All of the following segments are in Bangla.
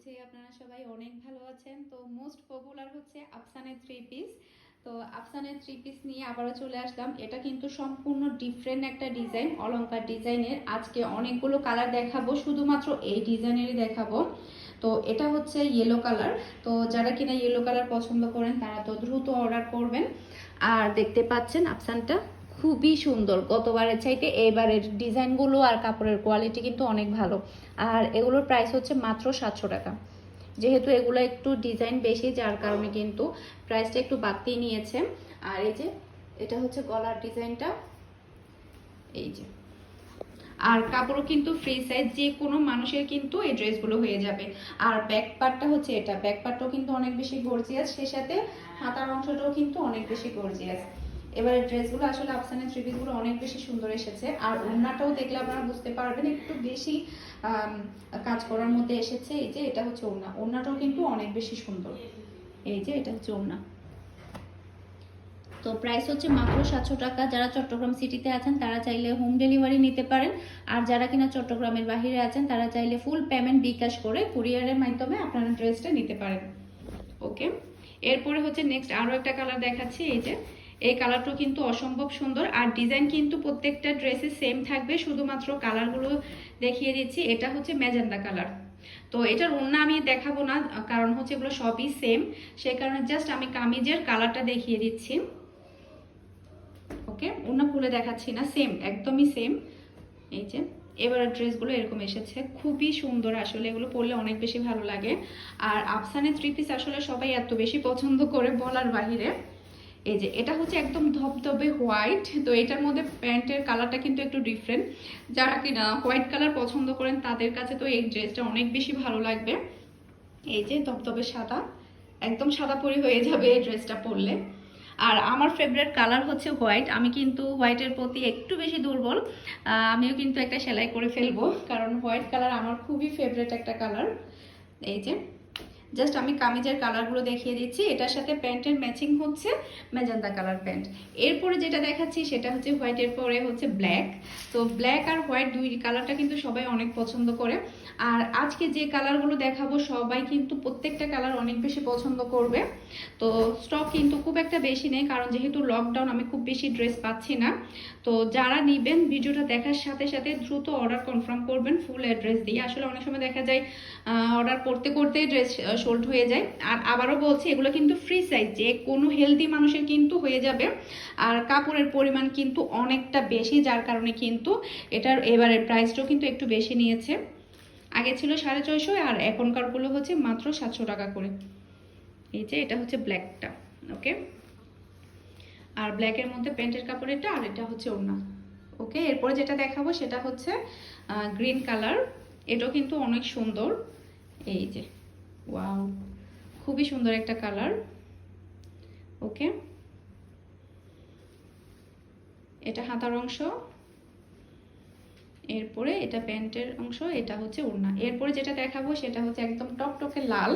হচ্ছে আপনারা সবাই অনেক ভালো আছেন। তো মোস্ট পপুলার হচ্ছে আফসানের থ্রি পিস। তো আফসানের থ্রি পিস নিয়ে আবারও চলে আসলাম। এটা কিন্তু সম্পূর্ণ ডিফারেন্ট একটা ডিজাইন, অলংকার ডিজাইনের। আজকে অনেকগুলো কালার দেখাবো, শুধুমাত্র এই ডিজাইনেরই দেখাবো। তো এটা হচ্ছে ইয়েলো কালার। তো যারা কিনা ইয়েলো কালার পছন্দ করেন তারা তো দ্রুত অর্ডার করবেন। আর দেখতে পাচ্ছেন আফসানটা খুবই সুন্দর, গতবারের চাইতে এবারের ডিজাইনগুলো আর কাপড়ের কোয়ালিটি কিন্তু অনেক ভালো। আর এগুলোর প্রাইস হচ্ছে মাত্র 700 টাকা। যেহেতু এগুলো একটু ডিজাইন বেশি, যার কারণে কিন্তু প্রাইসটা একটু বাড়তেই নিয়েছে। আর এই যে এটা হচ্ছে গলার ডিজাইনটা, এই যে। আর কাপড়ও কিন্তু ফ্রি সাইজ, যে কোনো মানুষের কিন্তু এই ড্রেসগুলো হয়ে যাবে। আর ব্যাক পার্টটা হচ্ছে এটা, ব্যাক পার্টটাও কিন্তু অনেক বেশি গর্জিয়াস, সেই সাথে হাতার অংশটাও কিন্তু অনেক বেশি গর্জিয়াস। এবারে ড্রেসগুলো আসলে আফসানের থ্রি পিসগুলো অনেক বেশি সুন্দর এসেছে। আর ওড়নাটাও দেখলে আপনারা বুঝতে পারবেন একটু বেশি কাজ করার মধ্যে এসেছে। এই যে এটা হচ্ছে ওড়না, ওড়নাটাও কিন্তু অনেক বেশি সুন্দর। এই যে এটা হচ্ছে ওড়না। তো প্রাইস হচ্ছে মাত্র 700 টাকা। যারা চট্টগ্রাম সিটিতে আছেন তারা চাইলে হোম ডেলিভারি নিতে পারেন। আর যারা কিনা চট্টগ্রামের বাহিরে আছেন তারা চাইলে ফুল পেমেন্ট বিকাশ করে কুরিয়ারের মাধ্যমে আপনারা ড্রেসটা নিতে পারেন। ওকে, এরপরে হচ্ছে নেক্সট আরও একটা কালার দেখাচ্ছি। এই যে এই কালারটাও কিন্তু অসম্ভব সুন্দর। আর ডিজাইন কিন্তু প্রত্যেকটা ড্রেসে সেম থাকবে, শুধুমাত্র কালারগুলো দেখিয়ে দিচ্ছি। এটা হচ্ছে ম্যাজেন্ডা কালার। তো এটার ওড়না আমি দেখাবো না, কারণ হচ্ছে এগুলো সবই সেম, সেই কারণে জাস্ট আমি কামিজের কালারটা দেখিয়ে দিচ্ছি। ওকে, ওড়না খুলে দেখাচ্ছি না, সেম, একদমই সেম। এই যে এবার ড্রেসগুলো এরকম এসেছে, খুবই সুন্দর। আসলে এগুলো পরলে অনেক বেশি ভালো লাগে। আর আফসানের থ্রি পিস আসলে সবাই এত বেশি পছন্দ করে বলার বাহিরে। এই যে এটা হচ্ছে একদম ধবধবে হোয়াইট। তো এটার মধ্যে প্যান্টের কালারটা কিন্তু একটু ডিফারেন্ট। যারা কিনা হোয়াইট কালার পছন্দ করেন তাদের কাছে তো এই ড্রেসটা অনেক বেশি ভালো লাগবে। এই যে ধবধবে সাদা, একদম সাদা পরি হয়ে যাবে এই ড্রেসটা পরলে। আর আমার ফেভারিট কালার হচ্ছে হোয়াইট। আমি কিন্তু হোয়াইটের প্রতি একটু বেশি দুর্বল। আমিও কিন্তু একটা সেলাই করে ফেলবো, কারণ হোয়াইট কালার আমার খুবই ফেভারিট একটা কালার। এই যে জাস্ট আমি কামিজের কালারগুলো দেখিয়ে দিচ্ছি। এটার সাথে প্যান্টের ম্যাচিং হচ্ছে ম্যাজেন্ডা কালার প্যান্ট। এরপরে যেটা দেখাচ্ছি সেটা হচ্ছে হোয়াইটের পরে হচ্ছে ব্ল্যাক। তো ব্ল্যাক আর হোয়াইট দুই কালারটা কিন্তু সবাই অনেক পছন্দ করে। আর আজকে যে কালারগুলো দেখাবো সবাই কিন্তু প্রত্যেকটা কালার অনেক বেশি পছন্দ করবে। তো স্টক কিন্তু খুব একটা বেশি নেই, কারণ যেহেতু লকডাউন আমি খুব বেশি ড্রেস পাচ্ছি না। তো যারা নেবেন ভিডিওটা দেখার সাথে সাথে দ্রুত অর্ডার কনফার্ম করবেন ফুল অ্যাড্রেস দিয়ে। আসলে অনেক সময় দেখা যায় অর্ডার করতে করতে ড্রেস সোল্ড হয়ে যায়। আর আবারও বলছি, এগুলো কিন্তু ফ্রি সাইজ, যে কোনো হেলদি মানুষের কিন্তু হয়ে যাবে। আর কাপড়ের পরিমাণ কিন্তু অনেকটা বেশি, যার কারণে কিন্তু এটার এবারের প্রাইসটাও কিন্তু একটু বেশি নিয়েছে। আগে ছিল 650, আর এখনকারগুলো হচ্ছে মাত্র 700 টাকা করে। এই যে এটা হচ্ছে ব্ল্যাকটা। ওকে, আর ব্ল্যাকের মধ্যে প্যান্টের কাপড় এটা, আর এটা হচ্ছে ওড়না। ওকে, এরপরে যেটা দেখাবো সেটা হচ্ছে গ্রিন কালার। এটাও কিন্তু অনেক সুন্দর। এই যে ওয়াও, খুবই সুন্দর একটা কালার। ওকে, এটা হাতার অংশ, এরপরে এটা প্যান্টের অংশ, এটা হচ্ছে ওড়না। এরপরে যেটা দেখাবো সেটা হচ্ছে একদম টকটকে লাল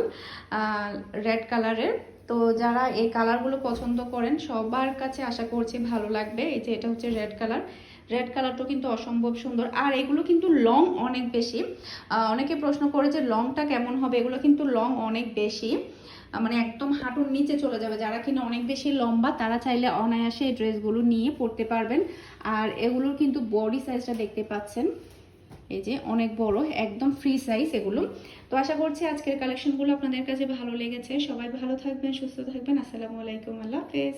রেড কালারের। তো যারা এই কালারগুলো পছন্দ করেন সবার কাছে আশা করছি ভালো লাগবে। এই যে এটা হচ্ছে রেড কালার। রেড কালারটাও কিন্তু অসম্ভব সুন্দর। আর এগুলো কিন্তু লং অনেক বেশি। অনেকে প্রশ্ন করে যে লংটা কেমন হবে, এগুলো কিন্তু লং অনেক বেশি, মানে একদম হাঁটুর নিচে চলে যাবে। যারা কিনা অনেক বেশি লম্বা তারা চাইলে অনায়াসে এই ড্রেসগুলো নিয়ে পরতে পারবেন। আর এগুলোর কিন্তু বডি সাইজটা দেখতে পাচ্ছেন, এই যে অনেক বড়, একদম ফ্রি সাইজ এগুলো। তো আশা করছি আজকের কালেকশনগুলো আপনাদের কাছে ভালো লেগেছে। সবাই ভালো থাকবেন, সুস্থ থাকবেন। আসসালামু আলাইকুম, আল্লাহ হাফেজ।